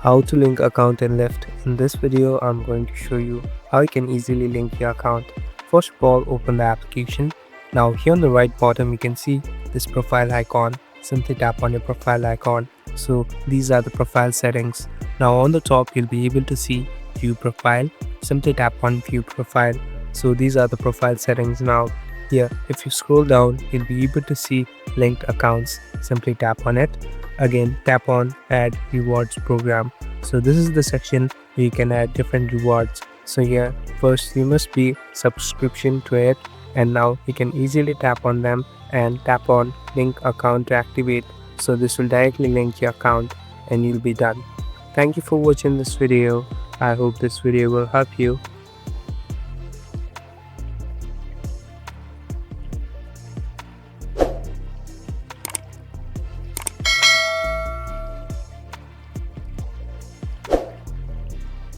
How to link account in Lyft. In this video, I'm going to show you how you can easily link your account. First of all, open the application. Now here on the right bottom, you can see this profile icon. Simply tap on your profile icon. So these are the profile settings. Now on the top, you'll be able to see view profile. Simply tap on view profile. So these are the profile settings. Now here, if you scroll down, you'll be able to see linked accounts. Simply tap on it. Again, tap on add rewards program. So this is the section where you can add different rewards. So here, first you must be subscription to it, and now you can easily tap on them and tap on link account to activate. So this will directly link your account and you'll be done. Thank you for watching this video. I hope this video will help you.